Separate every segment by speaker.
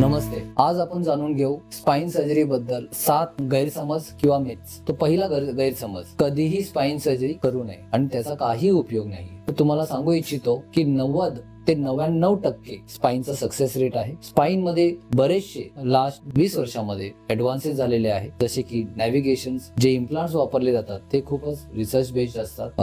Speaker 1: नमस्ते. आज आपण जाणून घेऊ स्पाइन सर्जरी बद्दल 7 गैरसमज किंवा मिथ्स. तो पहिला गैरसमज, कधीही स्पाइन सर्जरी करू नये आणि त्याचा काही उपयोग नाही. तुम्हाला सांगू इच्छितो की 90 ते 99% स्पाइनचा सक्सेस रेट आहे. स्पाइन मध्ये बरेचसे लास्ट 20 वर्षांमध्ये ऍडव्हान्सेस झालेले आहेत, जसे की नॅव्हिगेशन, जे इम्प्लांट्स वापरले जातात ते खूपच रिसर्च बेस्ड असतात.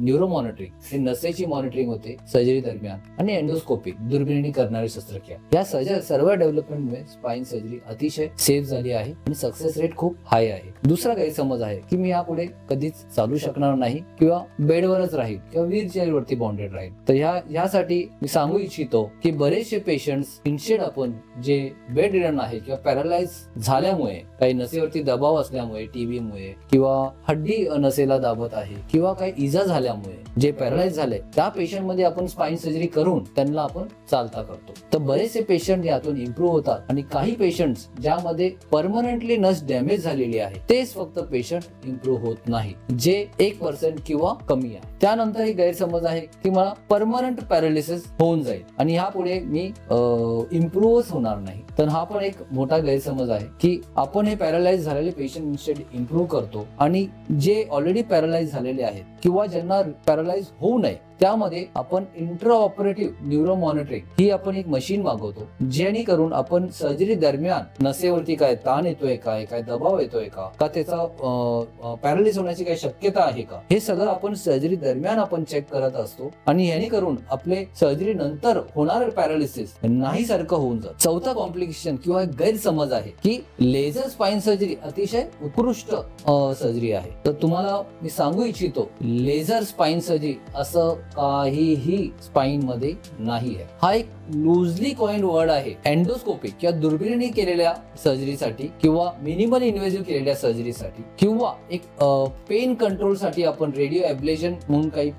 Speaker 1: न्यूरो मॉनिटरिंग, हे नसेची मॉनिटरिंग होते सर्जरी दरम्यान, आणि एंडोस्कोपी, दुर्बिणीने करणारी शस्त्रक्रिया. या सर्व डेव्हलपमेंटमुळे स्पाइन सर्जरी अतिशय सेफ झाली आहे आणि सक्सेस रेट खूप हाय आहे. दुसरा गैरसमज आहे की मी यापुढे कधीच चालू शकणार नाही किंवा बेडवरच राहील किंवा व्हीलचेअर वरती बाउंडेड राहील. तर ह्यासाठी मी सांगू इच्छितो की बरेचसे पेशंट्स इन्स्टेड आपण जे बेड रिडन आहे किंवा पॅरालाइज झाल्यामुळे, काही नसेवरती दबाव असल्यामुळे, टीबी मुळे किंवा हड्डी नसेला दाबत आहे किंवा काही इजा झाल्यामुळे जे पॅरालाइज झाले, त्या पेशंट मध्ये आपण स्पाइन सर्जरी करून त्यांना आपण चालता करतो. तर बरेचसे पेशंट यातून इम्प्रूव्ह होतात आणि काही पेशंट्स ज्यामध्ये परमनंटली नस डॅमेज झालेली आहे तेच फक्त पेशंट इम्प्रूव्ह होत नाही, जे 1% किंवा कमी आहे. त्यानंतर एक गैरसमज आहे की मला परमनंट पॅरालिसिस होऊन जाईल आणि ह्यापुढे मी इम्प्रूव्हच होणार नाही. तर हा पण एक मोठा गैरसमज आहे की आपण हे पॅरालाइज झालेले पेशंट इन्स्टेड इम्प्रूव्ह करतो आणि जे ऑलरेडी पॅरालाइज झालेले आहेत किंवा ज्यांना पॅरालाइज होऊ नये त्यामध्ये आपण इंट्रा ऑपरेटिव्ह न्यूरो मॉनिटरिंग ही आपण एक मशीन मागवतो, जेणेकरून आपण सर्जरी दरम्यान नसेवरती काय ताण येतोय, काय दबाव येतोय का त्याचा पॅरालिस होण्याची काही शक्यता आहे का, हे सगळं आपण सर्जरी दरम्यान आपण चेक करत असतो आणि याने करून आपले सर्जरी नंतर होणार पॅरालिसिस नाही सारखं होऊन जात. चौथा कॉम्प्लिकेशन किंवा गैरसमज आहे की लेझर स्पाइन सर्जरी अतिशय उत्कृष्ट सर्जरी आहे. तर तुम्हाला मी सांगू इच्छितो, लेझर स्पाइन सर्जरी असं काहीही स्पाइन मध्ये नाही आहे. हा एक लूजली कॉइन्ड वर्ड आहे. एंडोस्कोपी किंवा दुर्बिणीने केलेल्या सर्जरीसाठी किंवा मिनिमल इन्व्हेसिव्ह केलेल्या सर्जरीसाठी किंवा एक पेन कंट्रोल साठी आपण रेडिओ एब्लेशन म्हणून काही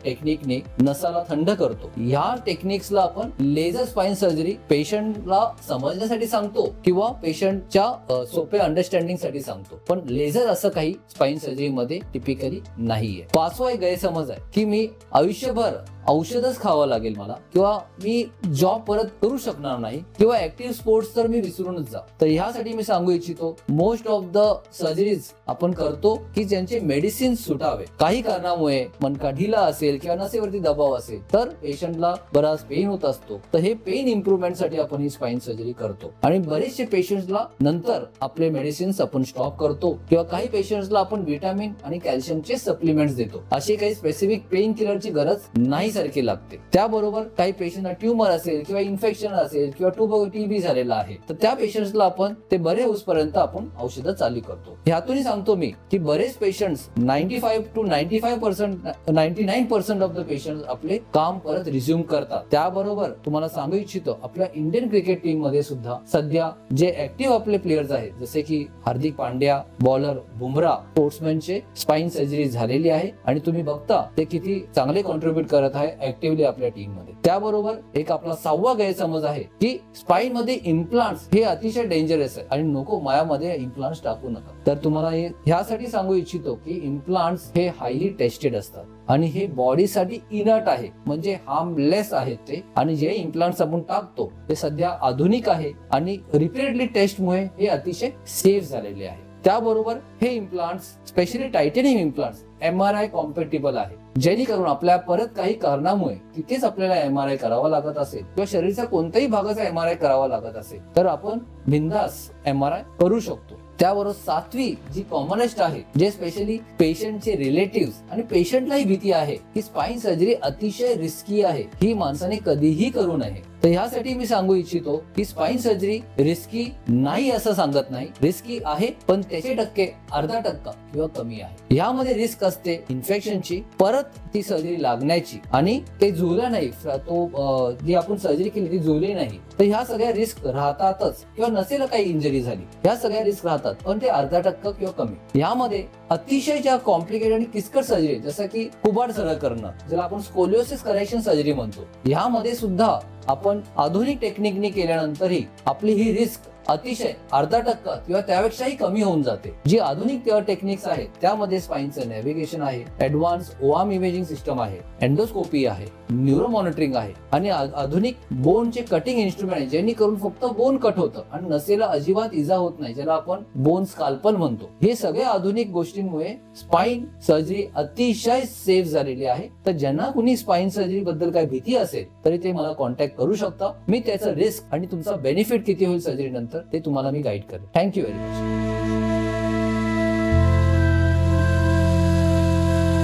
Speaker 1: टेक्निकने नसाला थंड करतो. या टेक्निक्सला आपण लेझर स्पाइन सर्जरी पेशंटला समजण्यासाठी सांगतो किंवा पेशंटच्या सोप्या अंडरस्टँडिंग साठी सांगतो, पण लेझर असं काही स्पाइन सर्जरी मध्ये टिपिकली नाहीये. पाचवा एक गैरसमज आहे की मी आयुष्यभर औषधच खावं लागेल मला, किंवा मी जॉब परत करू शकणार नाही, किंवा ऍक्टिव्ह स्पोर्ट्स तर मी विसरूनच जा. तर ह्यासाठी मी सांगू इच्छितो, मोस्ट ऑफ द सर्जरीज आपण करतो की ज्यांचे मेडिसिन सुटावे. काही कारणामुळे मनका ढिला असेल किंवा नसेवरती दबाव असेल तर पेशंटला बराच पेन होत असतो, तर हे पेन इम्प्रुव्हमेंट साठी आपण ही स्पाइन सर्जरी करतो. आणि बरेचसे पेशंट्सला नंतर आपले मेडिसिन्स आपण स्टॉप करतो किंवा काही पेशंट्सला आपण विटामिन आणि कॅल्शियमचे सप्लिमेंट्स देतो. अशी काही स्पेसिफिक पेन किलरची गरज नाही सारखी लागते. त्याबरोबर काही पेशंटला ट्यूमर असेल किंवा इन्फेक्शन असेल किंवा टीबी झालेला आहे, तर त्या पेशंट्सला आपण ते बरे होईपर्यंत आपण औषधं चालू करतो. ह्यातूनही सांगतो मी की बरेच patients 95 to 99% of the patients आपले काम परत रिझ्यूम करतात. त्याबरोबर तुम्हाला सांगू इच्छितो, आपल्या इंडियन क्रिकेट टीम मध्ये सुद्धा सध्या जे ऍक्टिव्ह आपले प्लेयर्स आहेत, जसे की हार्दिक पांड्या, बॉलर बुमराह, स्पोर्ट्समॅनचे स्पाइन सर्जरी झालेली आहे आणि तुम्ही बघता ते किती चांगले कॉन्ट्रीब्युट करत आहे ऍक्टिव्हली आपल्या टीम मध्ये. त्याबरोबर एक आपला 6वा गैरसमज आहे की स्पाइन मध्ये इम्प्लांट्स हे अतिशय डेंजरस आहे आणि नको मायामध्ये इम्प्लांट्स टाकू नका. तर तुम्हाला ह्यासाठी सांगू इच्छितो की इम्प्लांट्स हे हायली टेस्टेड असतात आणि हे बॉडीसाठी इनर्ट आहे, म्हणजे हार्मलेस आहेत ते. आणि जे इम्प्लांट्स आपण टाकतो ते सध्या आधुनिक आहे आणि रिपीटेडली टेस्टमुळे हे अतिशय सेफ झालेले आहे. त्याबरोबर हे implants, specially titanium implants, MRI compatible आहे, जेणेकरून आपल्या परत काही कारणामुळे तिथेच आपल्याला MRI करावा लागत असेल किंवा शरीराच्या कोणत्याही भागाचा MRI करावा लागत असेल तर आपण बिनधास्त MRI करू शकतो. त्याबरोबर 7वी जी कॉमनेस्ट आहे, जे स्पेशली पेशंटचे रिलेटिव्ह आणि पेशंटलाही भीती आहे की स्पाइन सर्जरी अतिशय रिस्की आहे, ही माणसाने कधीही करू नये. तर ह्यासाठी मी सांगू इच्छितो की स्पाइन सर्जरी रिस्की नाही असं सांगत नाही, रिस्की आहे, पण त्याचे टक्के अर्धा टक्का किंवा कमी आहे. यामध्ये रिस्क असते इन्फेक्शनची, परत ती सर्जरी लागण्याची, आणि ते जुळलं नाही, तो जी आपण सर्जरी केली ती जुळली नाही, तर ह्या सगळ्या रिस्क राहतातच. किंवा नसेल काही इंजरी झाली, ह्या सगळ्या रिस्क राहतात, पण ते अर्धा टक्का किंवा कमी. यामध्ये अतिशय ज्या कॉम्प्लिकेटेड आणि किचकट सर्जरी, जसं की कुबाड सरळ करणं, ज्याला आपण स्कोलिओसिस करेक्शन सर्जरी म्हणतो, ह्यामध्ये सुद्धा आपण आधुनिक टेक्निकने केल्यानंतरही आपली ही रिस्क अतिशय अर्धा टक्का किंवा त्यापेक्षाही कमी होऊन जाते. जी आधुनिक टेक्निक्स आहेत त्यामध्ये स्पाइनचं नॅव्हिगेशन आहे, ऍडव्हान्स ओआर्म इमेजिंग सिस्टम आहे, एंडोस्कोपी आहे, न्यूरो मॉनिटरिंग आहे आणि आधुनिक बोनचे कटिंग इन्स्ट्रुमेंट आहे, जेणेकरून फक्त बोन कट होतं आणि नसेला अजिबात इजा होत नाही, ज्याला आपण बोन स्काल्पल म्हणतो. हे सगळे आधुनिक गोष्टींमुळे स्पाइन सर्जरी अतिशय सेफ झालेली आहे. तर ज्यांना कुणी स्पाइन सर्जरी बद्दल काही भीती असेल तरी ते मला कॉन्टॅक्ट करू शकता. मी त्याचं रिस्क आणि तुमचा बेनिफिट किती होईल सर्जरी नंतर ते तुम्हाला मी गाईड करेन. Thank you very much.